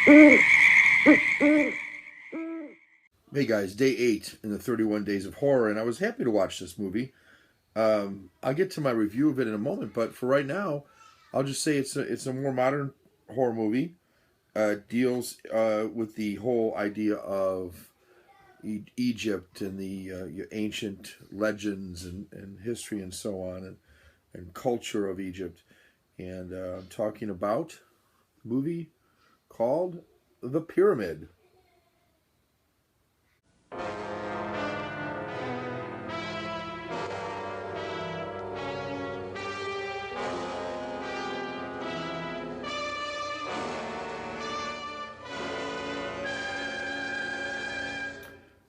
Hey guys, day 8 in the 31 Days of Horror, and I was happy to watch this movie. I'll get to my review of it in a moment, but for right now, I'll just say it's a more modern horror movie. Deals with the whole idea of Egypt and the ancient legends and history and so on, and culture of Egypt. And I'm talking about a movie called The Pyramid.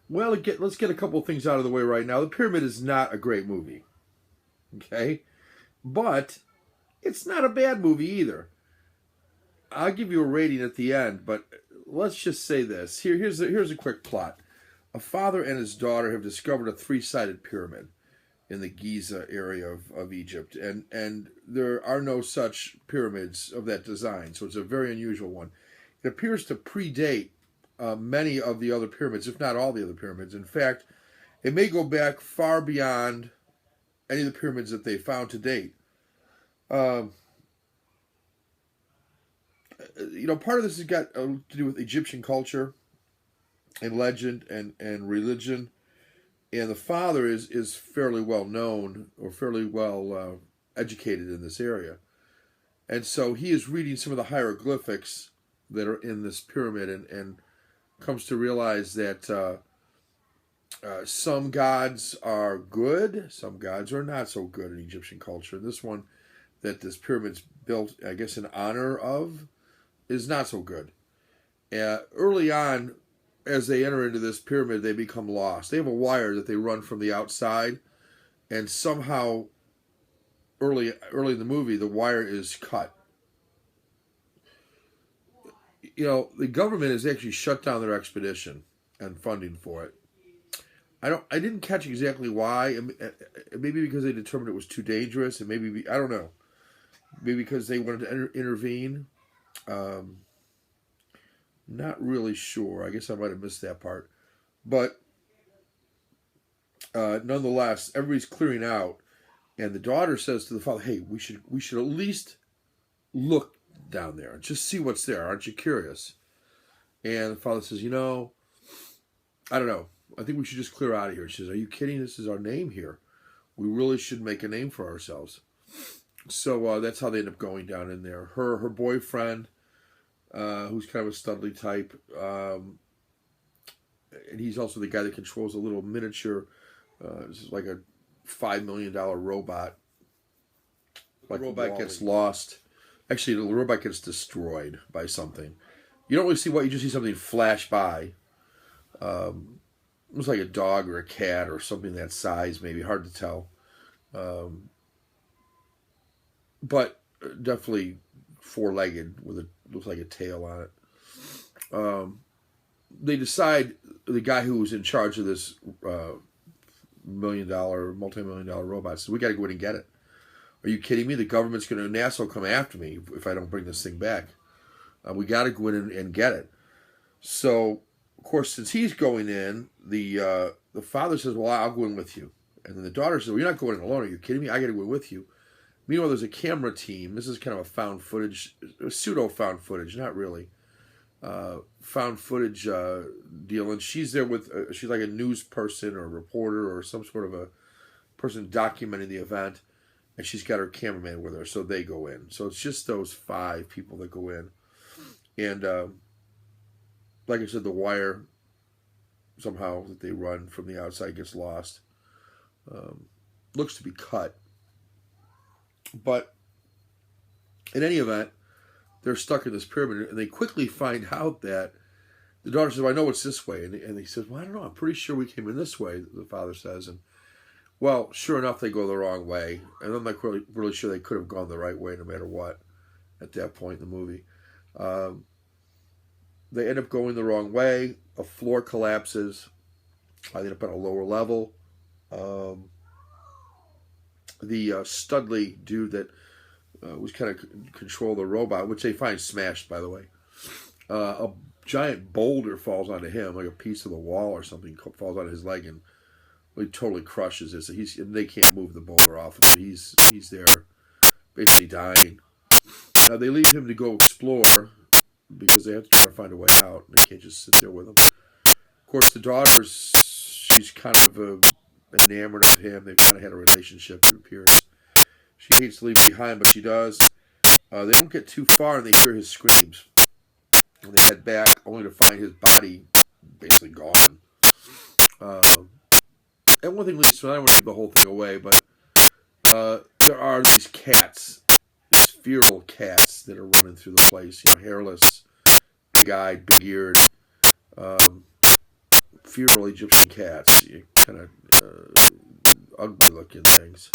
Well, let's get a couple of things out of the way right now. The Pyramid is not a great movie, okay? But it's not a bad movie either. I'll give you a rating at the end, but let's just say this. Here's a quick plot. A father and his daughter have discovered a three-sided pyramid in the Giza area of Egypt, and there are no such pyramids of that design, so it's a very unusual one. It appears to predate many of the other pyramids, if not all the other pyramids. In fact, it may go back far beyond any of the pyramids that they found to date. Um, Part of this has got to do with Egyptian culture and legend and religion. And the father is fairly well known or fairly well educated in this area. And so he is reading some of the hieroglyphics that are in this pyramid and comes to realize that some gods are good, some gods are not so good in Egyptian culture. And this one that this pyramid's built, I guess, in honor of is not so good. Early on, as they enter into this pyramid, they become lost. They have a wire that they run from the outside, and somehow, early in the movie, the wire is cut. The government has actually shut down their expedition and funding for it. I didn't catch exactly why. Maybe because they determined it was too dangerous, and maybe I don't know. Maybe because they wanted to intervene. Um, Not really sure. I guess I might have missed that part. But nonetheless, everybody's clearing out, and the daughter says to the father, "Hey, we should at least look down there and just see what's there. Aren't you curious?" And the father says, I don't know. I think we should just clear out of here." She says, "Are you kidding? This is our name here. We really should make a name for ourselves." So that's how they end up going down in there. Her boyfriend, who's kind of a studly type, and he's also the guy that controls a little miniature, this is like a $5 million robot. Like the robot gets lost. Actually, the robot gets destroyed by something. You don't really see what, you just see something flash by. It was like a dog or a cat or something that size, maybe hard to tell. But definitely four-legged with a looks like a tail on it. They decide, the guy who was in charge of this multi-million dollar robot says, "We got to go in and get it. Are you kidding me? The government's going to, NASA will come after me if I don't bring this thing back. We got to go in and get it." So, of course, since he's going in, the father says, "Well, I'll go in with you." And then the daughter says, "Well, you're not going in alone. Are you kidding me? I got to go in with you." Meanwhile, there's a camera team. This is kind of a found footage, pseudo found footage, not really. Found footage deal, and she's there with she's like a news person or a reporter or some sort of a person documenting the event, and she's got her cameraman with her, so they go in. So it's just those 5 people that go in, and like I said, the wire somehow that they run from the outside gets lost. Looks to be cut, but in any event, they're stuck in this pyramid, and they quickly find out that the daughter says, "Well, I know it's this way," and he says, "Well, I don't know. I'm pretty sure we came in this way." The father says, and well, sure enough, they go the wrong way, and I'm not really sure they could have gone the right way, no matter what. At that point in the movie, they end up going the wrong way. A floor collapses. They end up on a lower level. The Studley dude that was kind of control the robot, which they find smashed, by the way. A giant boulder falls onto him, like a piece of the wall or something falls on his leg, and he totally crushes it. So and they can't move the boulder off him. He's there, basically dying. They leave him to go explore because they have to try to find a way out. And they can't just sit there with him. Of course, the she's kind of enamored of him. They've kind of had a relationship, it appears. She hates to leave him behind, but she does. They don't get too far, and they hear his screams. And they head back, only to find his body basically gone. And one thing leads to, I don't want to give the whole thing away, but there are these cats, these feral cats that are running through the place. Hairless, big-eyed, big-eared, feral Egyptian cats. Kind of ugly-looking things.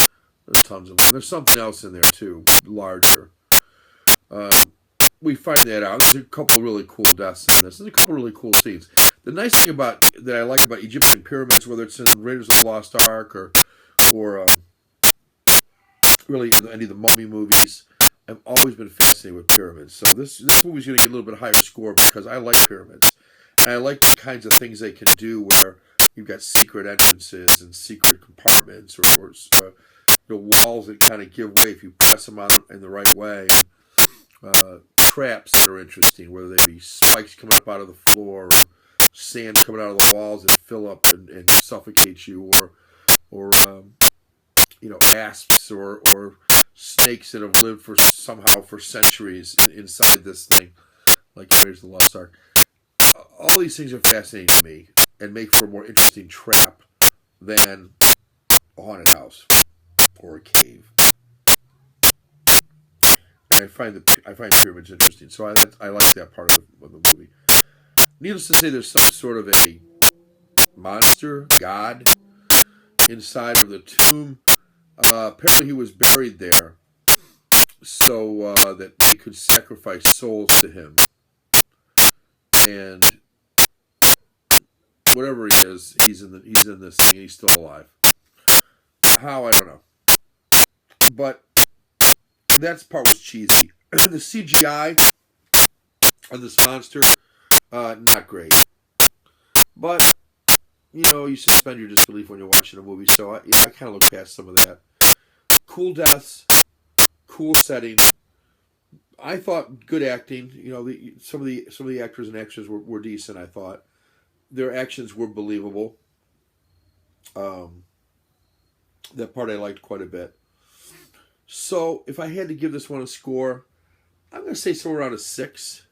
There's tons of them. There's something else in there, too, larger. We find that out. There's a couple of really cool deaths in this. There's a couple of really cool scenes. The nice thing that I like about Egyptian pyramids, whether it's in Raiders of the Lost Ark or really any of the Mummy movies, I've always been fascinated with pyramids. So this movie's going to get a little bit higher score because I like pyramids. And I like the kinds of things they can do where you've got secret entrances and secret compartments or walls that kind of give way if you press them on in the right way. Traps that are interesting, whether they be spikes coming up out of the floor or sand coming out of the walls and fill up and suffocate you, or asps or snakes that have lived for centuries inside this thing, like Raiders of the Lost Ark. All these things are fascinating to me and make for a more interesting trap than a haunted house or a cave. And I find pyramids interesting, so I like that part of the movie. Needless to say, there's some sort of a monster, god, inside of the tomb. Apparently he was buried there so that they could sacrifice souls to him. And whatever he is, he's in this thing, he's still alive. How, I don't know. But that part was cheesy. The CGI on this monster, not great. But, you suspend your disbelief when you're watching a movie, so I kind of look past some of that. Cool deaths, cool setting. I thought good acting. Some of the actors and actresses were decent, I thought. Their actions were believable. That part I liked quite a bit. So, if I had to give this one a score, I'm going to say somewhere around a 6.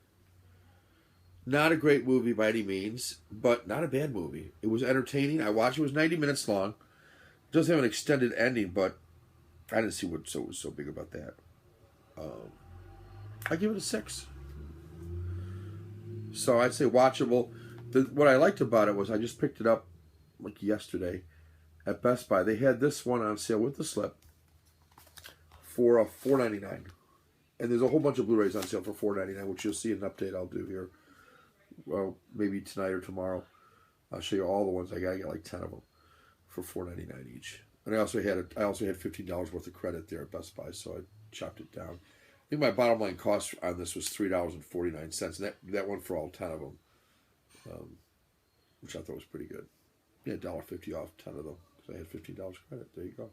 Not a great movie by any means, but not a bad movie. It was entertaining. I watched it. It was 90 minutes long. It does have an extended ending, but I didn't see what was so big about that. I give it a 6. So I'd say watchable. What I liked about it was I just picked it up like yesterday at Best Buy. They had this one on sale with the slip for $4.99, and there's a whole bunch of Blu-rays on sale for $4.99, which you'll see an update I'll do here. Well, maybe tonight or tomorrow. I'll show you all the ones I got. I got like 10 of them for $4.99 each. And I also had $15 worth of credit there at Best Buy, so I chopped it down. I think my bottom line cost on this was $3.49, and that went for all 10 of them, which I thought was pretty good. Yeah, $1.50 off 10 of them because I had $15 credit. There you go.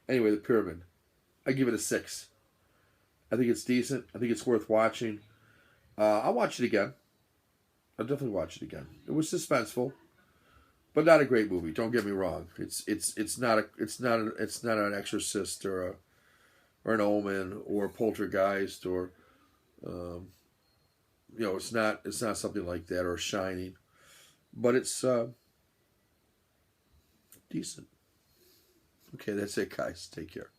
Anyway, The Pyramid. I give it a 6. I think it's decent. I think it's worth watching. I'll watch it again. I'll definitely watch it again. It was suspenseful, but not a great movie. Don't get me wrong. It's not an Exorcist or an Omen or Poltergeist or it's not something like that, or Shining, but it's decent. Okay, that's it, guys. Take care.